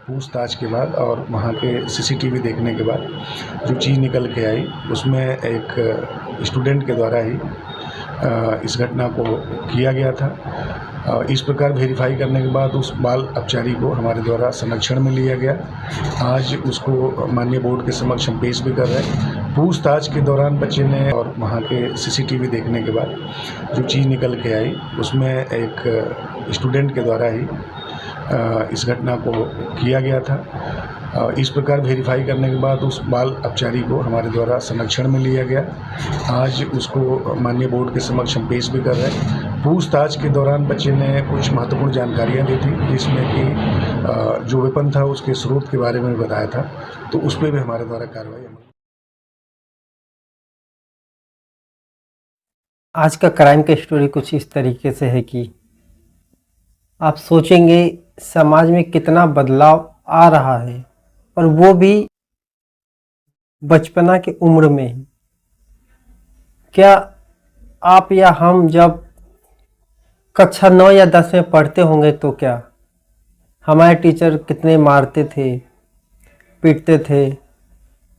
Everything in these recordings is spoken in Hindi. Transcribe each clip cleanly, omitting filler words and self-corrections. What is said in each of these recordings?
पूछताछ के बाद और वहाँ के सीसीटीवी देखने के बाद जो चीज़ निकल के आई उसमें एक स्टूडेंट के द्वारा ही इस घटना को किया गया था। इस प्रकार वेरीफाई करने के बाद उस बाल अपचारी को हमारे द्वारा संरक्षण में लिया गया। आज उसको माननीय बोर्ड के समक्ष हम पेश भी कर रहे हैं। पूछताछ के दौरान बच्चे ने और वहाँ के सीसीटीवी देखने के बाद जो चीज़ निकल के आई उसमें एक स्टूडेंट के द्वारा ही इस घटना को किया गया था। इस प्रकार वेरीफाई करने के बाद उस बाल अपचारी को हमारे द्वारा संरक्षण में लिया गया। आज उसको माननीय बोर्ड के समक्ष हम पेश भी कर रहे हैं। पूछताछ के दौरान बच्चे ने कुछ महत्वपूर्ण जानकारियां दी थी, जिसमें कि जो वेपन था उसके स्रोत के बारे में बताया था, तो उस पर भी हमारे द्वारा कार्रवाई। आज का क्राइम का स्टोरी कुछ इस तरीके से है कि आप सोचेंगे समाज में कितना बदलाव आ रहा है, और वो भी बचपना की उम्र में ही। क्या आप या हम जब कक्षा 9 या 10 में पढ़ते होंगे तो क्या हमारे टीचर कितने मारते थे, पीटते थे,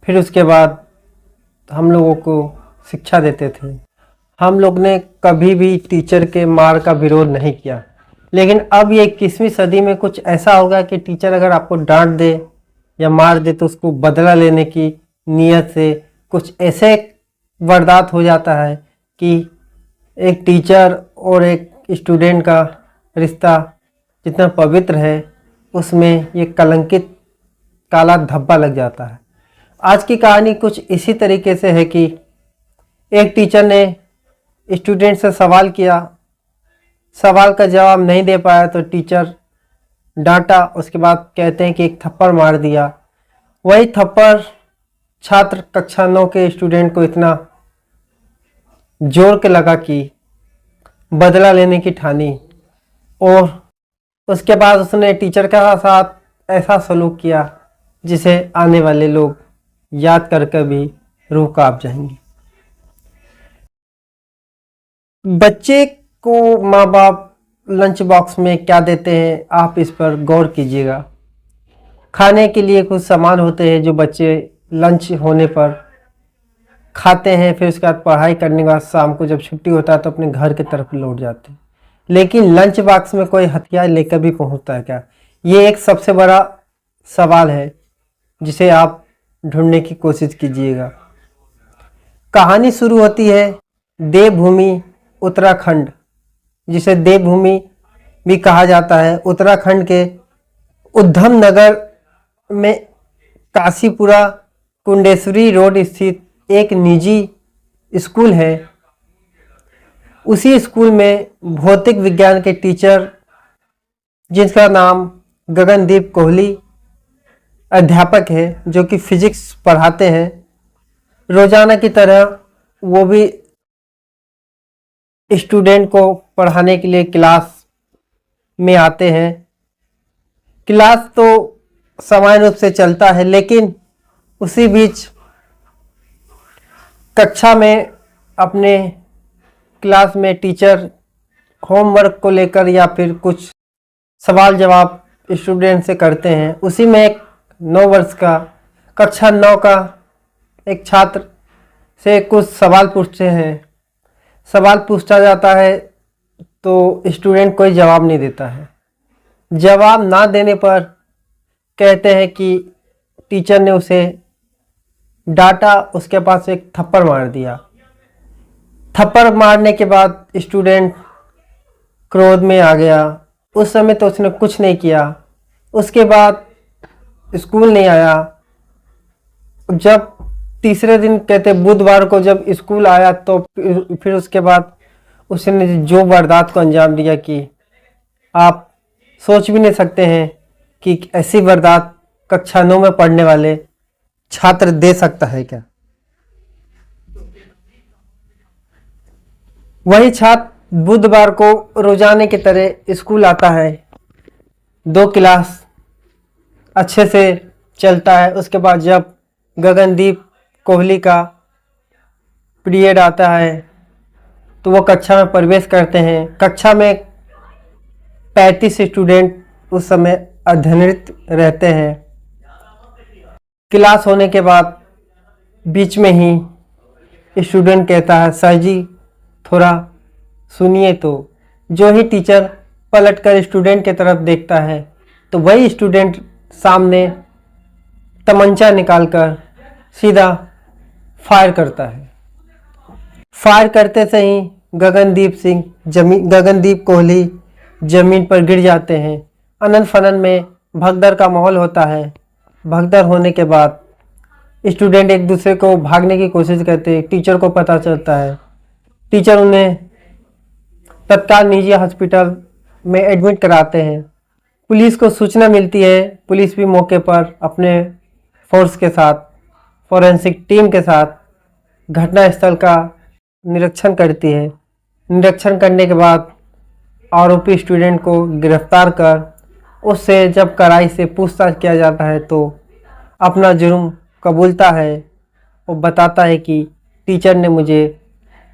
फिर उसके बाद हम लोगों को शिक्षा देते थे। हम लोग ने कभी भी टीचर के मार का विरोध नहीं किया, लेकिन अब ये 21वीं सदी में कुछ ऐसा होगा कि टीचर अगर आपको डांट दे या मार दे तो उसको बदला लेने की नीयत से कुछ ऐसे वारदात हो जाता है कि एक टीचर और एक स्टूडेंट का रिश्ता जितना पवित्र है उसमें ये कलंकित काला धब्बा लग जाता है। आज की कहानी कुछ इसी तरीके से है कि एक टीचर ने स्टूडेंट से सवाल किया, सवाल का जवाब नहीं दे पाया तो टीचर डांटा, उसके बाद कहते हैं कि एक थप्पड़ मार दिया। वही थप्पड़ छात्र कक्षा 9 के स्टूडेंट को इतना जोर के लगा कि बदला लेने की ठानी, और उसके बाद उसने टीचर के साथ ऐसा सलूक किया जिसे आने वाले लोग याद करके भी रूह कांप जाएंगे। बच्चे को माँ बाप लंच बॉक्स में क्या देते हैं, आप इस पर गौर कीजिएगा। खाने के लिए कुछ सामान होते हैं जो बच्चे लंच होने पर खाते हैं, फिर उसके बाद पढ़ाई करने के बाद शाम को जब छुट्टी होता है तो अपने घर की तरफ लौट जाते हैं। लेकिन लंच बॉक्स में कोई हथियार लेकर भी पहुंचता है क्या? ये एक सबसे बड़ा सवाल है जिसे आप ढूंढने की कोशिश कीजिएगा। कहानी शुरू होती है देवभूमि उत्तराखंड, जिसे देवभूमि भी कहा जाता है। उत्तराखंड के उधम नगर में काशीपुरा कुंडेश्वरी रोड स्थित एक निजी स्कूल है। उसी स्कूल में भौतिक विज्ञान के टीचर, जिसका नाम गगनदीप कोहली अध्यापक है, जो कि फिजिक्स पढ़ाते हैं, रोजाना की तरह वो भी स्टूडेंट को पढ़ाने के लिए क्लास में आते हैं। क्लास तो सामान्य रूप से चलता है, लेकिन उसी बीच कक्षा में अपने क्लास में टीचर होमवर्क को लेकर या फिर कुछ सवाल जवाब स्टूडेंट से करते हैं। उसी में एक 9 वर्ष का कक्षा 9 का एक छात्र से कुछ सवाल पूछते हैं। सवाल पूछा जाता है तो स्टूडेंट कोई जवाब नहीं देता है। जवाब ना देने पर कहते हैं कि टीचर ने उसे डांटा, उसके पास एक थप्पड़ मार दिया। थप्पड़ मारने के बाद स्टूडेंट क्रोध में आ गया। उस समय तो उसने कुछ नहीं किया। उसके बाद स्कूल नहीं आया। जब तीसरे दिन कहते बुधवार को जब स्कूल आया तो फिर उसके बाद उसने जो वारदात को अंजाम दिया कि आप सोच भी नहीं सकते हैं कि ऐसी वारदात कक्षा 9 में पढ़ने वाले छात्र दे सकता है क्या। वही छात्र बुधवार को रोजाने की तरह स्कूल आता है। 2 क्लास अच्छे से चलता है। उसके बाद जब गगनदीप कोहली का पीरियड आता है तो वो कक्षा में प्रवेश करते हैं। कक्षा में 35 स्टूडेंट उस समय अध्ययनरत रहते हैं। क्लास होने के बाद बीच में ही स्टूडेंट कहता है, सर जी थोड़ा सुनिए। तो जो ही टीचर पलटकर स्टूडेंट की तरफ देखता है तो वही स्टूडेंट सामने तमंचा निकालकर सीधा फायर करता है। फायर करते से ही गगनदीप कोहली जमीन पर गिर जाते हैं। अनन फनन में भगदड़ का माहौल होता है। भगदड़ होने के बाद स्टूडेंट एक दूसरे को भागने की कोशिश करते हैं। टीचर को पता चलता है। टीचर उन्हें तत्काल निजी हॉस्पिटल में एडमिट कराते हैं। पुलिस को सूचना मिलती है। पुलिस भी मौके पर अपने फोर्स के साथ, फॉरेंसिक टीम के साथ घटनास्थल का निरीक्षण करती है। निरीक्षण करने के बाद आरोपी स्टूडेंट को गिरफ्तार कर उससे जब कड़ाई से पूछताछ किया जाता है तो अपना जुर्म कबूलता है और बताता है कि टीचर ने मुझे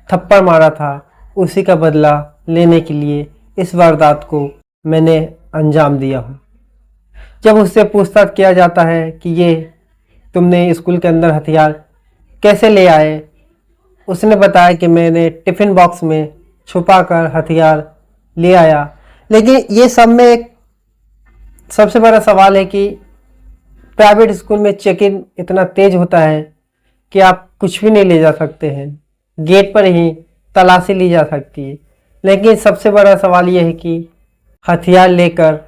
थप्पड़ मारा था, उसी का बदला लेने के लिए इस वारदात को मैंने अंजाम दिया हूँ। जब उससे पूछताछ किया जाता है कि ये तुमने स्कूल के अंदर हथियार कैसे ले आए, उसने बताया कि मैंने टिफ़िन बॉक्स में छुपाकर हथियार ले आया। लेकिन ये सब में एक सबसे बड़ा सवाल है कि प्राइवेट स्कूल में चेक इन इतना तेज होता है कि आप कुछ भी नहीं ले जा सकते हैं। गेट पर ही तलाशी ली जा सकती है। लेकिन सबसे बड़ा सवाल ये है कि हथियार लेकर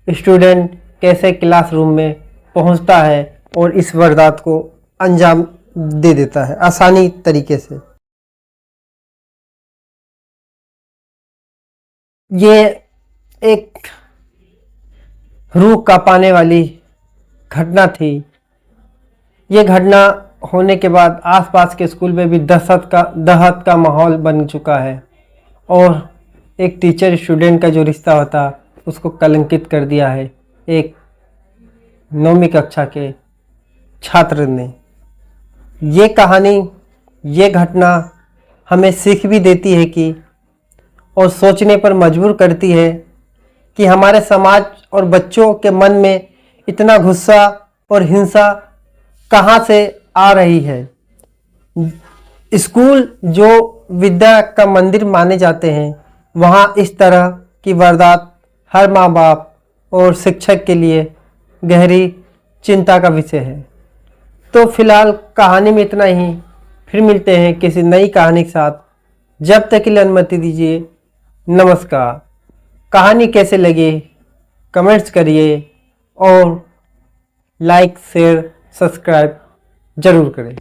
स्टूडेंट कैसे क्लासरूम में पहुंचता है और इस वारदात को अंजाम दे देता है आसानी तरीके से। ये एक रूह कांपाने वाली घटना थी। ये घटना होने के बाद आसपास के स्कूल में भी दहशत का माहौल बन चुका है और एक टीचर स्टूडेंट का जो रिश्ता होता उसको कलंकित कर दिया है एक 9वीं कक्षा के छात्र ने। ये कहानी, ये घटना हमें सीख भी देती है कि और सोचने पर मजबूर करती है कि हमारे समाज और बच्चों के मन में इतना गुस्सा और हिंसा कहाँ से आ रही है। स्कूल जो विद्या का मंदिर माने जाते हैं, वहाँ इस तरह की वारदात हर माँ बाप और शिक्षक के लिए गहरी चिंता का विषय है। तो फिलहाल कहानी में इतना ही। फिर मिलते हैं किसी नई कहानी के साथ। जब तक के लिए अनुमति दीजिए। नमस्कार। कहानी कैसे लगी कमेंट्स करिए और लाइक शेयर सब्सक्राइब ज़रूर करें।